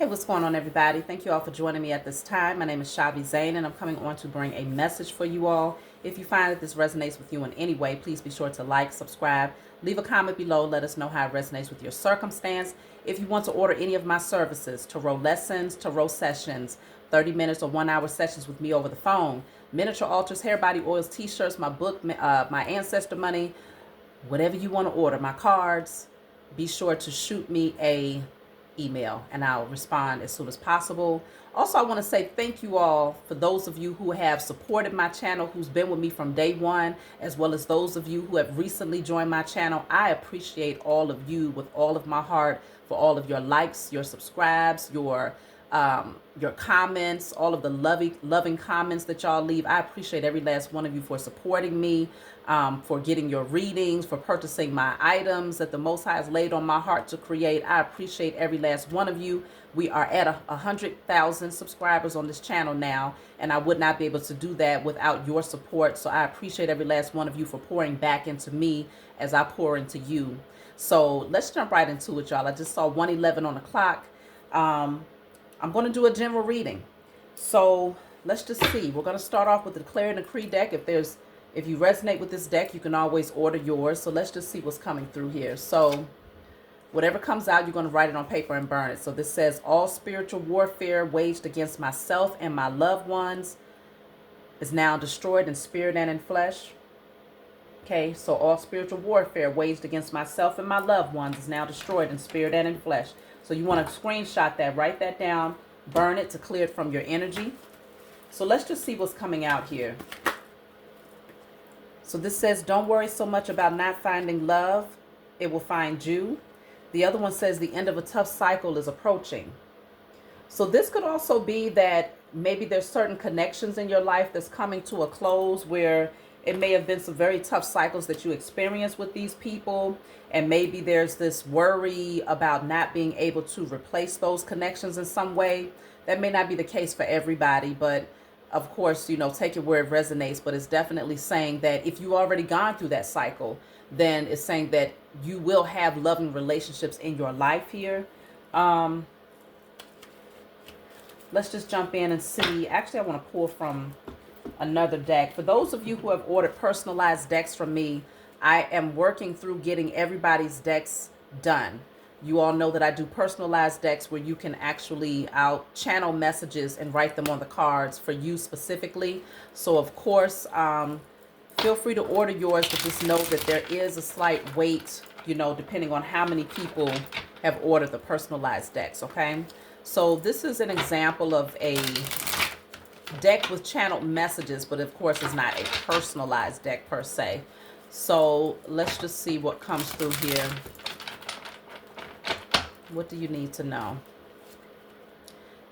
Hey, what's going on, everybody? Thank you all for joining me at this time. My name is Chhavi, and I'm coming on to bring a message for you all. If you find that this resonates with you in any way, please be sure to like, subscribe, leave a comment below. Let us know how it resonates with your circumstance. If you want to order any of my services, tarot lessons, tarot sessions, 30 minutes or 1 hour sessions with me over the phone, miniature altars, hair, body oils, t-shirts, my book, my ancestor money, whatever you want to order, my cards, be sure to shoot me a email and I'll respond as soon as possible. Also, I want to say thank you all for those of you who have supported my channel, who's been with me from day one, as well as those of you who have recently joined my channel. I appreciate all of you with all of my heart for all of your likes, your subscribes, your comments, all of the loving comments that y'all leave. I appreciate every last one of you for supporting me, for getting your readings, for purchasing my items that the Most High has laid on my heart to create. I appreciate every last one of you. We are at 100,000 subscribers on this channel now, and I would not be able to do that without your support. So I appreciate every last one of you for pouring back into me as I pour into you. So let's jump right into it, y'all. I just saw 1:11 on the clock. I'm going to do a general reading. So let's just see. We're going to start off with the Declare and Decree deck. If you resonate with this deck, you can always order yours. So let's just see what's coming through here. So whatever comes out, you're going to write it on paper and burn it. So this says, all spiritual warfare waged against myself and my loved ones is now destroyed in spirit and in flesh. Okay, so all spiritual warfare waged against myself and my loved ones is now destroyed in spirit and in flesh. So you want to screenshot that, write that down, burn it to clear it from your energy. So let's just see what's coming out here. So this says, don't worry so much about not finding love. It will find you. The other one says, the end of a tough cycle is approaching. So this could also be that maybe there's certain connections in your life that's coming to a close where it may have been some very tough cycles that you experienced with these people. And maybe there's this worry about not being able to replace those connections in some way. That may not be the case for everybody, but of course, take it where it resonates. But it's definitely saying that if you already gone through that cycle, then it's saying that you will have loving relationships in your life here. Let's just jump in and see. Actually, I want to pull from another deck. For those of you who have ordered personalized decks from me, I am working through getting everybody's decks done. You all know that I do personalized decks where you can actually, I'll channel messages and write them on the cards for you specifically. So of course, feel free to order yours, but just know that there is a slight wait, depending on how many people have ordered the personalized decks, okay? So this is an example of a deck with channeled messages, but of course it's not a personalized deck per se. So let's just see what comes through here. What do you need to know?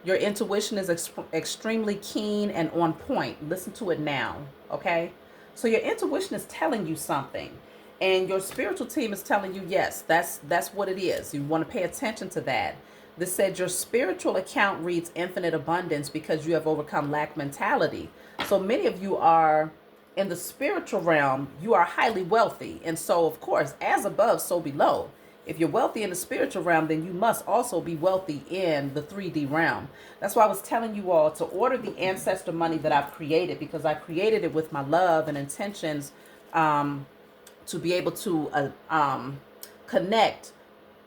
Your intuition is extremely keen and on point. Listen to it now, okay? So your intuition is telling you something, and your spiritual team is telling you, yes, that's what it is. You want to pay attention to that. This said your spiritual account reads infinite abundance because you have overcome lack mentality. So many of you are in the spiritual realm, you are highly wealthy. And so, of course, as above, so below. If you're wealthy in the spiritual realm, then you must also be wealthy in the 3D realm. That's why I was telling you all to order the ancestor money that I've created, because I created it with my love and intentions to be able to connect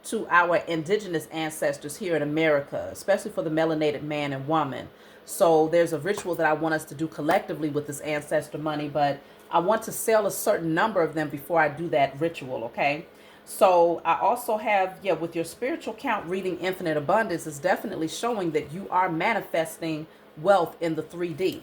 to our indigenous ancestors here in America, especially for the melanated man and woman. So there's a ritual that I want us to do collectively with this ancestor money, but I want to sell a certain number of them before I do that ritual, okay? So I also have, with your spiritual count reading infinite abundance is definitely showing that you are manifesting wealth in the 3D.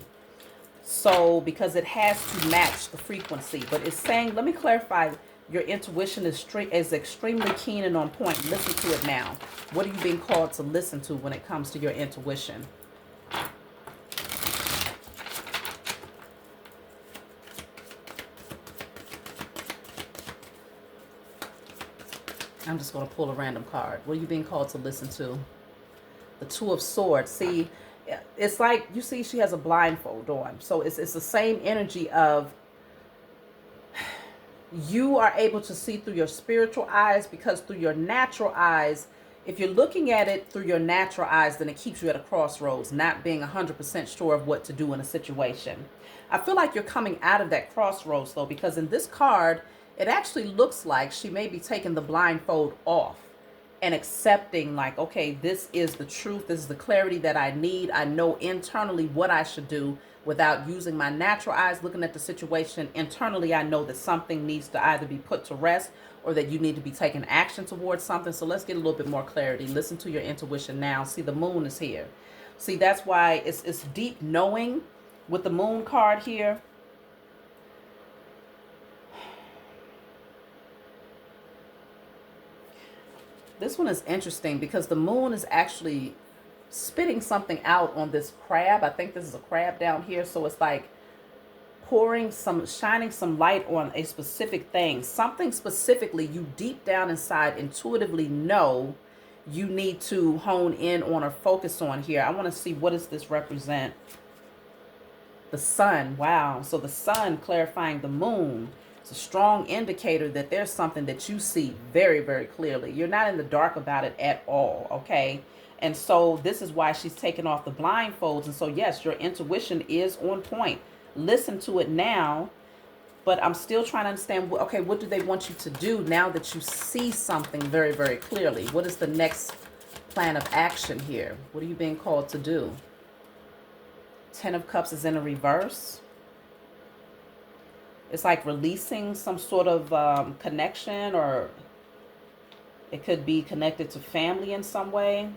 So because it has to match the frequency, but it's saying, let me clarify, your intuition is extremely keen and on point. Listen to it now. What are you being called to listen to when it comes to your intuition? I'm just going to pull a random card. What are you being called to listen to? The Two of Swords. See, it's like, you see she has a blindfold on. So it's the same energy of you are able to see through your spiritual eyes, because through your natural eyes, If you're looking at it through your natural eyes, then it keeps you at a crossroads, not being 100% sure of what to do in a situation. I feel like you're coming out of that crossroads, though, because in this card, it actually looks like she may be taking the blindfold off and accepting, like, okay, this is the truth. This is the clarity that I need. I know internally what I should do without using my natural eyes looking at the situation. Internally, I know that something needs to either be put to rest or that you need to be taking action towards something. So let's get a little bit more clarity. Listen to your intuition now. See, the moon is here. See, that's why it's deep knowing with the moon card here. This one is interesting because the moon is actually spitting something out on this crab. I think this is a crab down here. So it's like shining some light on a specific thing. Something specifically you deep down inside intuitively know you need to hone in on or focus on here. I want to see, what does this represent? The sun. Wow. So the sun clarifying the moon. It's a strong indicator that there's something that you see very, very clearly. You're not in the dark about it at all, okay? And so this is why she's taking off the blindfolds. And so, yes, your intuition is on point. Listen to it now. But I'm still trying to understand, okay, what do they want you to do now that you see something very, very clearly? What is the next plan of action here? What are you being called to do? Ten of Cups is in a reverse. It's like releasing some sort of connection, or it could be connected to family in some way.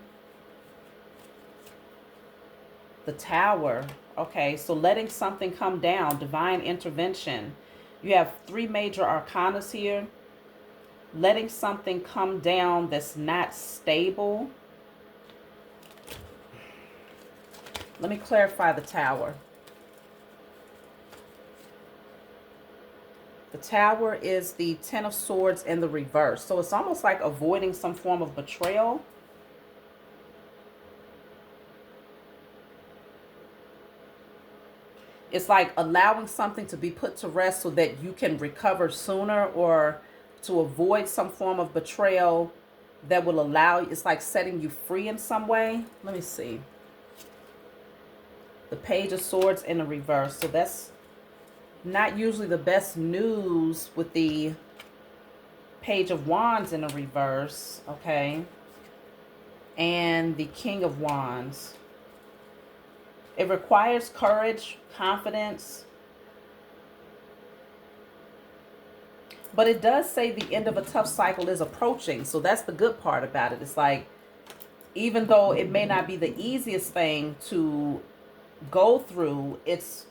The Tower. Okay, so letting something come down, divine intervention. You have 3 major arcanas here. Letting something come down that's not stable. Let me clarify the Tower. The Tower is the Ten of Swords in the reverse. So it's almost like avoiding some form of betrayal. It's like allowing something to be put to rest so that you can recover sooner, or to avoid some form of betrayal that will allow, it's like setting you free in some way. Let me see. The Page of Swords in the reverse. So that's not usually the best news with the Page of Wands in the reverse, okay? And the King of Wands. It requires courage, confidence. But it does say the end of a tough cycle is approaching. So that's the good part about it. It's like, even though it may not be the easiest thing to go through, it's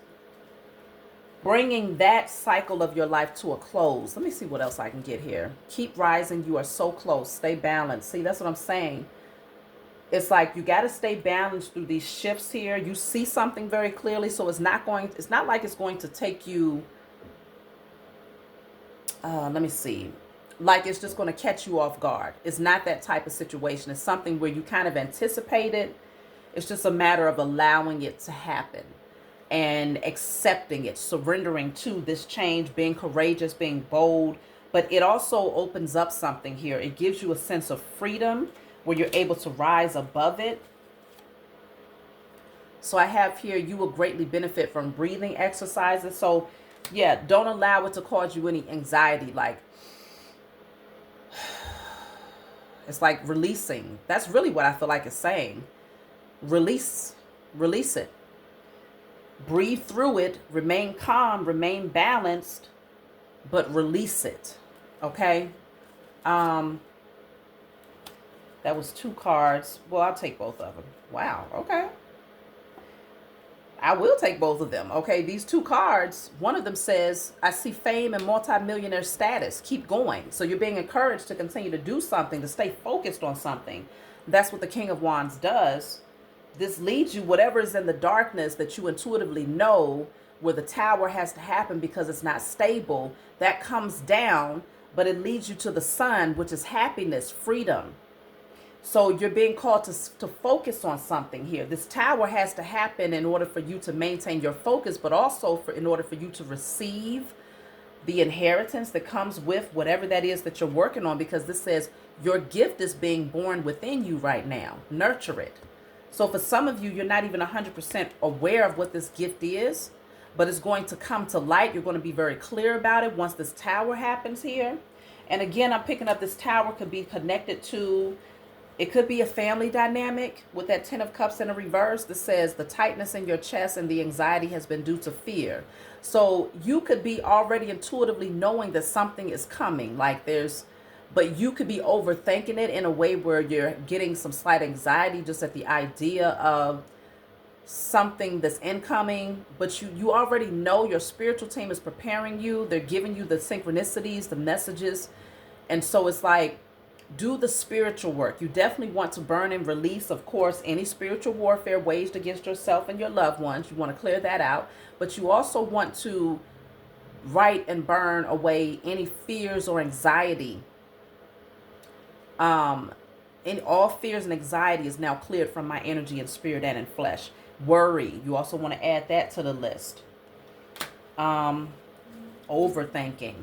bringing that cycle of your life to a close. Let me see what else I can get here. Keep rising. You are so close. Stay balanced. See, that's what I'm saying. It's like you got to stay balanced through these shifts here. You see something very clearly, so it's not like it's going to take you, let me see, like it's just going to catch you off guard. It's not that type of situation. It's something where you kind of anticipate it. It's just a matter of allowing it to happen and accepting it, surrendering to this change, being courageous, being bold. But it also opens up something here. It gives you a sense of freedom where you're able to rise above it. So I have here, you will greatly benefit from breathing exercises. So yeah, don't allow it to cause you any anxiety. Like, it's like releasing. That's really what I feel like it's saying. Release it. Breathe through it, remain calm, remain balanced, but release it, okay? That was 2 cards. Well, I'll take both of them. Wow, okay. I will take both of them, okay? These 2 cards, one of them says, I see fame and multimillionaire status. Keep going. So you're being encouraged to continue to do something, to stay focused on something. That's what the King of Wands does. This leads you, whatever is in the darkness that you intuitively know where the Tower has to happen because it's not stable, that comes down, but it leads you to the sun, which is happiness, freedom. So you're being called to focus on something here. This Tower has to happen in order for you to maintain your focus, but also in order for you to receive the inheritance that comes with whatever that is that you're working on, because this says your gift is being born within you right now. Nurture it. So for some of you, you're not even 100% aware of what this gift is, but it's going to come to light. You're going to be very clear about it once this tower happens here. And again, I'm picking up this tower could be connected to, it could be a family dynamic with that 10 of Cups in a reverse that says the tightness in your chest and the anxiety has been due to fear. So you could be already intuitively knowing that something is coming, like but you could be overthinking it in a way where you're getting some slight anxiety just at the idea of something that's incoming. But you already know your spiritual team is preparing you. They're giving you the synchronicities, the messages. And so it's like, do the spiritual work. You definitely want to burn and release, of course, any spiritual warfare waged against yourself and your loved ones. You want to clear that out. But you also want to write and burn away any fears or anxiety. All fears and anxiety is now cleared from my energy and spirit and in flesh. Worry, you also want to add that to the list. Overthinking.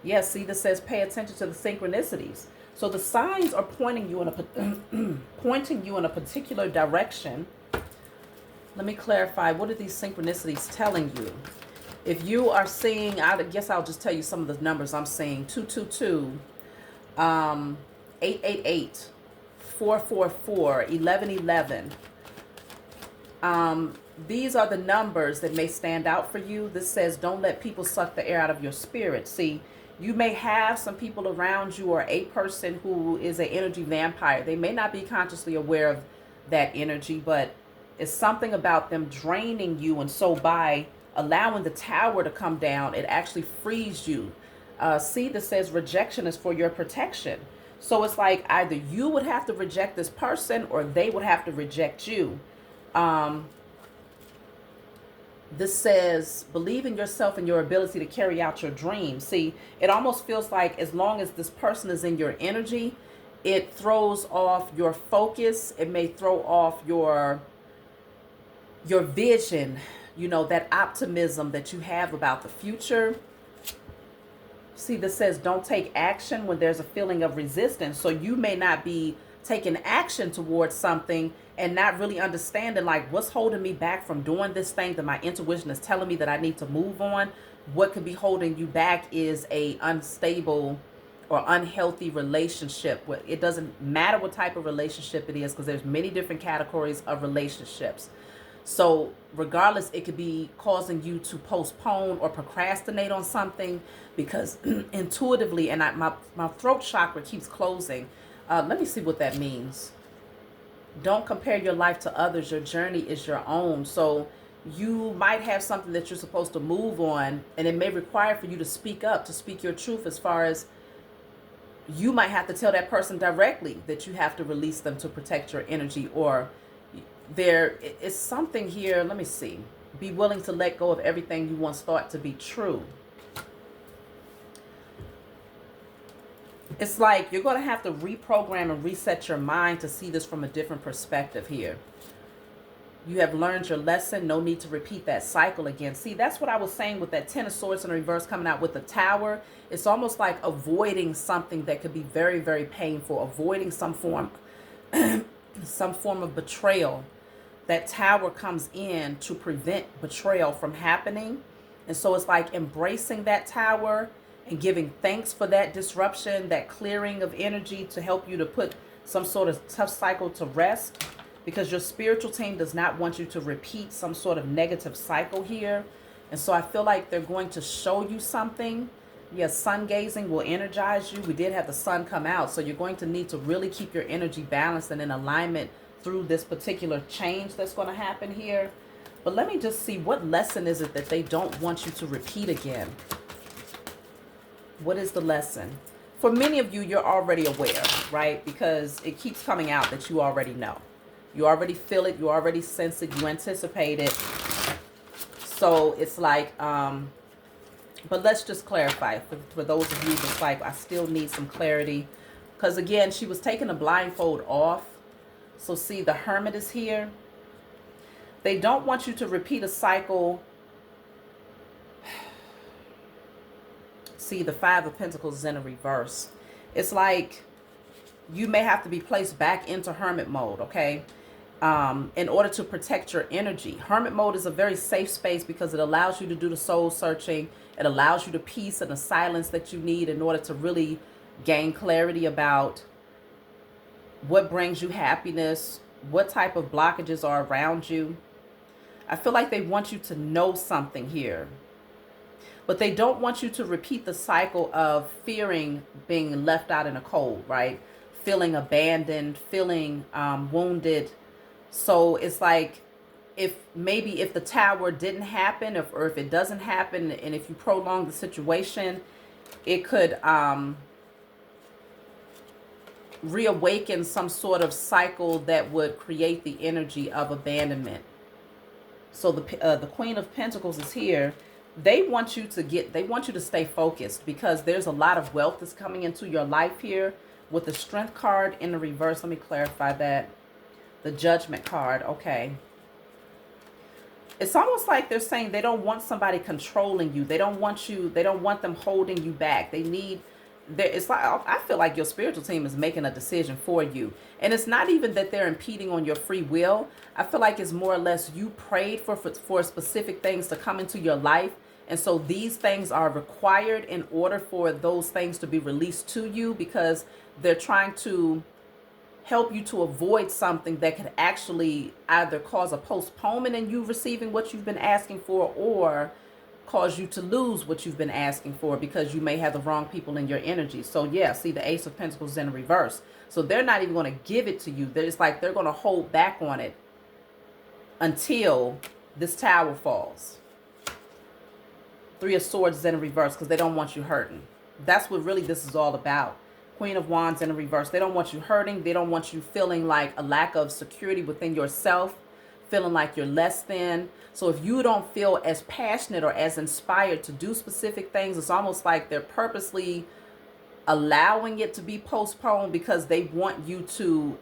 Yes, see, this says pay attention to the synchronicities. So the signs are pointing you in a particular direction. Let me clarify. What are these synchronicities telling you? If you are seeing, I guess I'll just tell you some of the numbers I'm seeing. 222, 888, 444, 1111. These are the numbers that may stand out for you. This says don't let people suck the air out of your spirit. See, you may have some people around you or a person who is an energy vampire. They may not be consciously aware of that energy, but it's something about them draining you. And so by allowing the tower to come down, it actually frees you. See, this says rejection is for your protection. So it's like either you would have to reject this person or they would have to reject you. This says believe in yourself and your ability to carry out your dreams. See, it almost feels like as long as this person is in your energy, it throws off your focus. It may throw off your vision, you know, that optimism that you have about the future. See, this says don't take action when there's a feeling of resistance. So you may not be taking action towards something and not really understanding like what's holding me back from doing this thing that my intuition is telling me that I need to move on. What could be holding you back is a unstable or unhealthy relationship. It doesn't matter what type of relationship it is, because there's many different categories of relationships. So regardless, it could be causing you to postpone or procrastinate on something because intuitively, and my throat chakra keeps closing. Let me see what that means. Don't compare your life to others. Your journey is your own. So you might have something that you're supposed to move on, and it may require for you to speak up, to speak your truth, as far as you might have to tell that person directly that you have to release them to protect your energy, or there is something here. Let me see. Be willing to let go of everything you once thought to be true. It's like you're going to have to reprogram and reset your mind to see this from a different perspective here. You have learned your lesson. No need to repeat that cycle again. See, that's what I was saying with that 10 of Swords in reverse coming out with the Tower. It's almost like avoiding something that could be very, very painful. Avoiding some form of betrayal. That Tower comes in to prevent betrayal from happening. And so it's like embracing that Tower and giving thanks for that disruption, that clearing of energy to help you to put some sort of tough cycle to rest, because your spiritual team does not want you to repeat some sort of negative cycle here. And so I feel like they're going to show you something. Yes, sun gazing will energize you. We did have the sun come out, so you're going to need to really keep your energy balanced and in alignment through this particular change that's going to happen here. But let me just see, what lesson is it that they don't want you to repeat again? What is the lesson? For many of you, you're already aware, right? Because it keeps coming out that you already know. You already feel it. You already sense it. You anticipate it. So it's like, but let's just clarify. For those of you that's like, I still need some clarity. Because again, she was taking the blindfold off. So see, the Hermit is here. They don't want you to repeat a cycle. see the Five of Pentacles is in a reverse. It's like you may have to be placed back into hermit mode, okay? In order to protect your energy. Hermit mode is a very safe space because it allows you to do the soul searching. It allows you the peace and the silence that you need in order to really gain clarity about what brings you happiness, what type of blockages are around you. I feel like they want you to know something here, but they don't want you to repeat the cycle of fearing being left out in the cold, right? Feeling abandoned, feeling wounded. So it's like if the tower didn't happen, or if it doesn't happen, and if you prolong the situation, it could reawaken some sort of cycle that would create the energy of abandonment. So the Queen of Pentacles is here. They want you to stay focused because there's a lot of wealth that's coming into your life here. With the Strength card in the reverse, let me clarify that. The Judgment card, okay. It's almost like they're saying they don't want somebody controlling you. They don't want them holding you back. It's like, I feel like your spiritual team is making a decision for you. And it's not even that they're impeding on your free will. I feel like it's more or less you prayed for specific things to come into your life. And so these things are required in order for those things to be released to you, because they're trying to help you to avoid something that could actually either cause a postponement in you receiving what you've been asking for, or cause you to lose what you've been asking for because you may have the wrong people in your energy. So yeah, see the Ace of Pentacles in reverse. So they're not even going to give it to you. It's like they're going to hold back on it until this tower falls. Three of Swords is in reverse because they don't want you hurting. That's what really this is all about. Queen of Wands in reverse. They don't want you hurting. They don't want you feeling like a lack of security within yourself, feeling like you're less than. So if you don't feel as passionate or as inspired to do specific things, it's almost like they're purposely allowing it to be postponed because they want you to,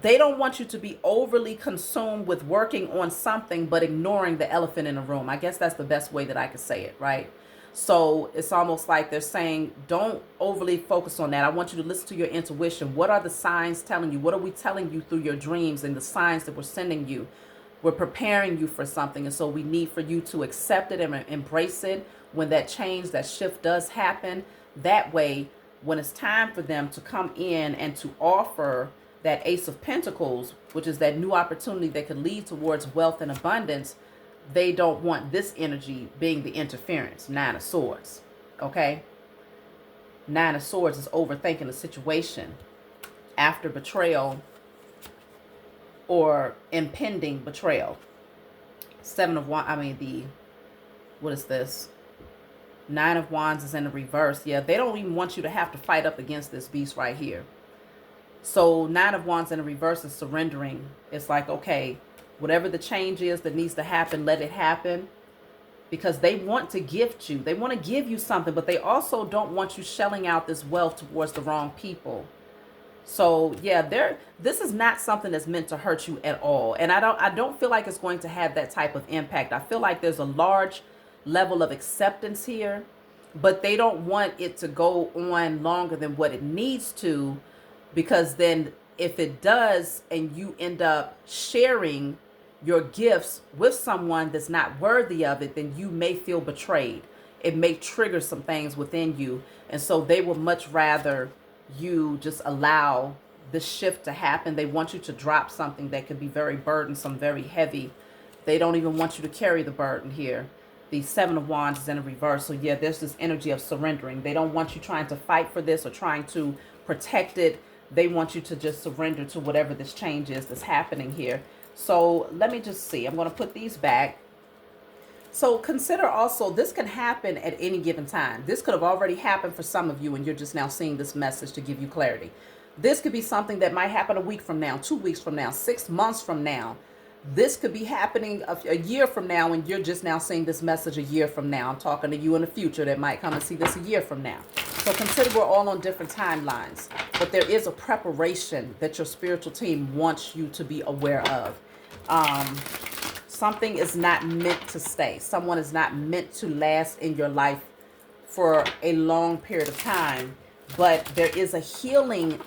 they don't want you to be overly consumed with working on something but ignoring the elephant in the room. I guess that's the best way that I could say it, right? So it's almost like they're saying, don't overly focus on that. I want you to listen to your intuition. What are the signs telling you? What are we telling you through your dreams and the signs that we're sending you? We're preparing you for something. And so we need for you to accept it and embrace it when that change, that shift does happen. That way, when it's time for them to come in and to offer that Ace of Pentacles, which is that new opportunity that could lead towards wealth and abundance, they don't want this energy being the interference. Nine of Swords, okay? Nine of Swords is overthinking the situation after betrayal or impending betrayal. Seven of Wands, what is this? Nine of Wands is in the reverse. Yeah, they don't even want you to have to fight up against this beast right here. So Nine of Wands in the reverse is surrendering. It's like, okay, whatever the change is that needs to happen, let it happen. Because they want to gift you. They want to give you something, but they also don't want you shelling out this wealth towards the wrong people. So yeah, this is not something that's meant to hurt you at all. And I don't feel like it's going to have that type of impact. I feel like there's a large level of acceptance here, but they don't want it to go on longer than what it needs to, because then if it does and you end up sharing your gifts with someone that's not worthy of it, then you may feel betrayed. It may trigger some things within you. And so they would much rather you just allow the shift to happen. They want you to drop something that could be very burdensome, very heavy. They don't even want you to carry the burden here. The Seven of Wands is in a reverse. So yeah, there's this energy of surrendering. They don't want you trying to fight for this or trying to protect it. They want you to just surrender to whatever this change is that's happening here. So let me just see. I'm going to put these back. So consider also, this can happen at any given time. This could have already happened for some of you, and you're just now seeing this message to give you clarity. This could be something that might happen a week from now, 2 weeks from now, 6 months from now. This could be happening a year from now, and you're just now seeing this message a year from now. I'm talking to you in the future that might come and see this a year from now. So consider we're all on different timelines, but there is a preparation that your spiritual team wants you to be aware of. Something is not meant to stay. Someone is not meant to last in your life for a long period of time. But there is a healing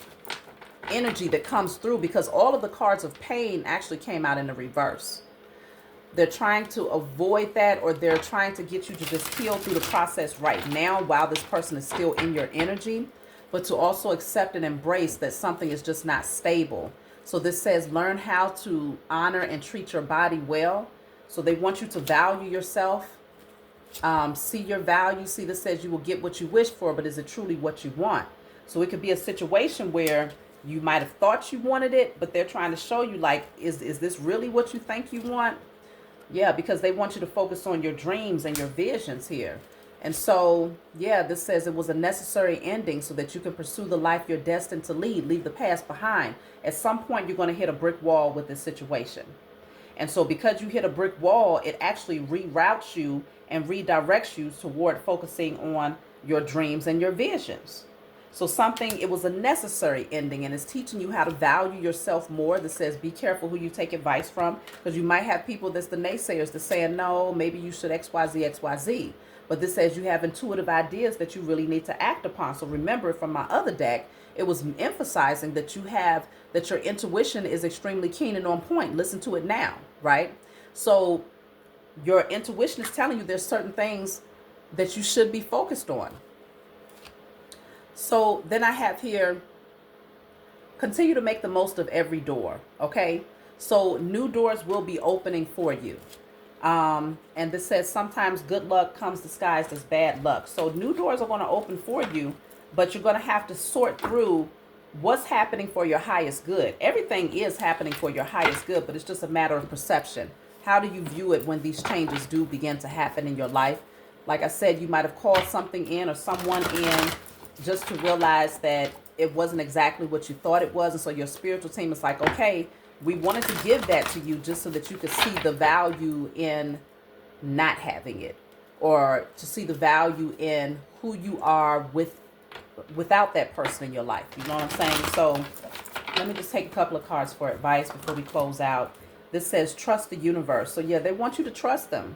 energy that comes through, because all of the cards of pain actually came out in the reverse. They're trying to avoid that, or they're trying to get you to just heal through the process right now while this person is still in your energy, but to also accept and embrace that something is just not stable. So this says learn how to honor and treat your body well. So they want you to value yourself, see your value. See, this says you will get what you wish for, but is it truly what you want? So it could be a situation where you might have thought you wanted it, but they're trying to show you, like, is this really what you think you want? Yeah, because they want you to focus on your dreams and your visions here. And so, yeah, this says it was a necessary ending so that you can pursue the life you're destined to lead. Leave the past behind. At some point, you're going to hit a brick wall with this situation. And so because you hit a brick wall, it actually reroutes you and redirects you toward focusing on your dreams and your visions. So it was a necessary ending, and it's teaching you how to value yourself more. That says be careful who you take advice from, because you might have people that's the naysayers that's saying, no, maybe you should XYZ, XYZ. But this says you have intuitive ideas that you really need to act upon. So remember, from my other deck, it was emphasizing that that your intuition is extremely keen and on point. Listen to it now, right? So your intuition is telling you there's certain things that you should be focused on. So then I have here, continue to make the most of every door, okay? So new doors will be opening for you. And this says sometimes good luck comes disguised as bad luck. So new doors are going to open for you, but you're going to have to sort through what's happening for your highest good. Everything is happening for your highest good, but it's just a matter of perception. How do you view it when these changes do begin to happen in your life? Like I said, you might have called something in or someone in just to realize that it wasn't exactly what you thought it was. And so your spiritual team is like, okay, we wanted to give that to you just so that you could see the value in not having it, or to see the value in who you are without that person in your life. You know what I'm saying? So let me just take a couple of cards for advice before we close out. This says trust the universe. So yeah, they want you to trust them.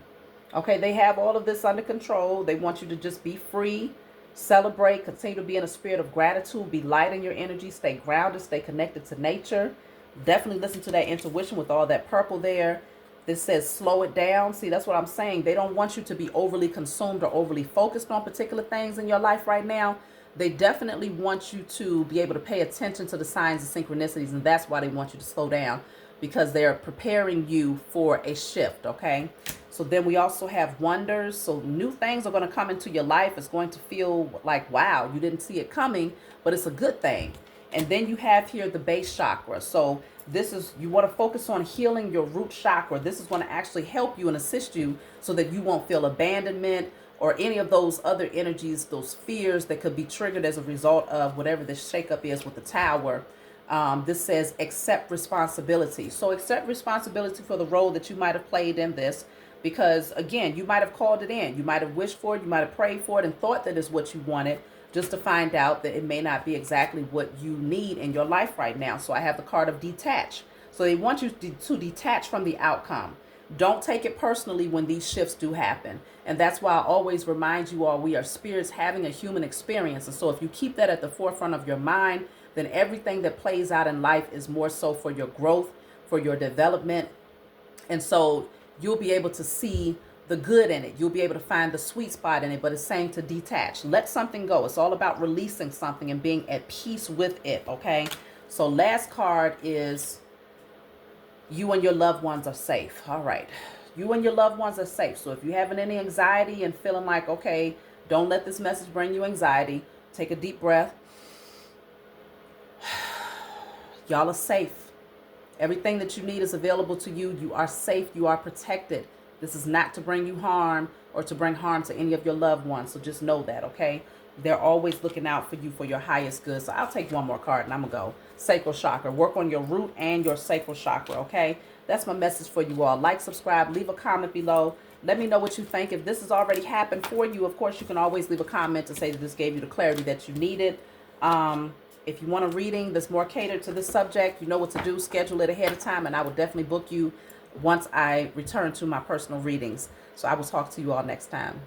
Okay, they have all of this under control. They want you to just be free. Celebrate, continue to be in a spirit of gratitude, be light in your energy, stay grounded, stay connected to nature. Definitely listen to that intuition with all that purple there. This says slow it down. See, that's what I'm saying. They don't want you to be overly consumed or overly focused on particular things in your life right now. They definitely want you to be able to pay attention to the signs and synchronicities, and that's why they want you to slow down, because they're preparing you for a shift, okay? So then we also have wonders. So new things are going to come into your life. It's going to feel like, wow, you didn't see it coming, but it's a good thing. And then you have here the base chakra. So this is, you want to focus on healing your root chakra. This is going to actually help you and assist you so that you won't feel abandonment or any of those other energies, those fears that could be triggered as a result of whatever the shakeup is with the tower. This says accept responsibility. So accept responsibility for the role that you might have played in this. Because, again, you might have called it in. You might have wished for it. You might have prayed for it and thought that is what you wanted, just to find out that it may not be exactly what you need in your life right now. So I have the card of detach. So they want you to detach from the outcome. Don't take it personally when these shifts do happen. And that's why I always remind you all, we are spirits having a human experience. And so if you keep that at the forefront of your mind, then everything that plays out in life is more so for your growth, for your development. And so you'll be able to see the good in it. You'll be able to find the sweet spot in it, but it's saying to detach. Let something go. It's all about releasing something and being at peace with it, okay? So last card is you and your loved ones are safe. All right. You and your loved ones are safe. So if you're having any anxiety and feeling like, okay, don't let this message bring you anxiety, take a deep breath. Y'all are safe. Everything that you need is available to you. You are safe. You are protected. This is not to bring you harm or to bring harm to any of your loved ones. So just know that, okay? They're always looking out for you for your highest good. So I'll take one more card and I'm going to go. Sacral chakra. Work on your root and your sacral chakra, okay? That's my message for you all. Like, subscribe, leave a comment below. Let me know what you think. If this has already happened for you, of course, you can always leave a comment to say that this gave you the clarity that you needed. If you want a reading that's more catered to this subject, you know what to do. Schedule it ahead of time, and I will definitely book you once I return to my personal readings. So I will talk to you all next time.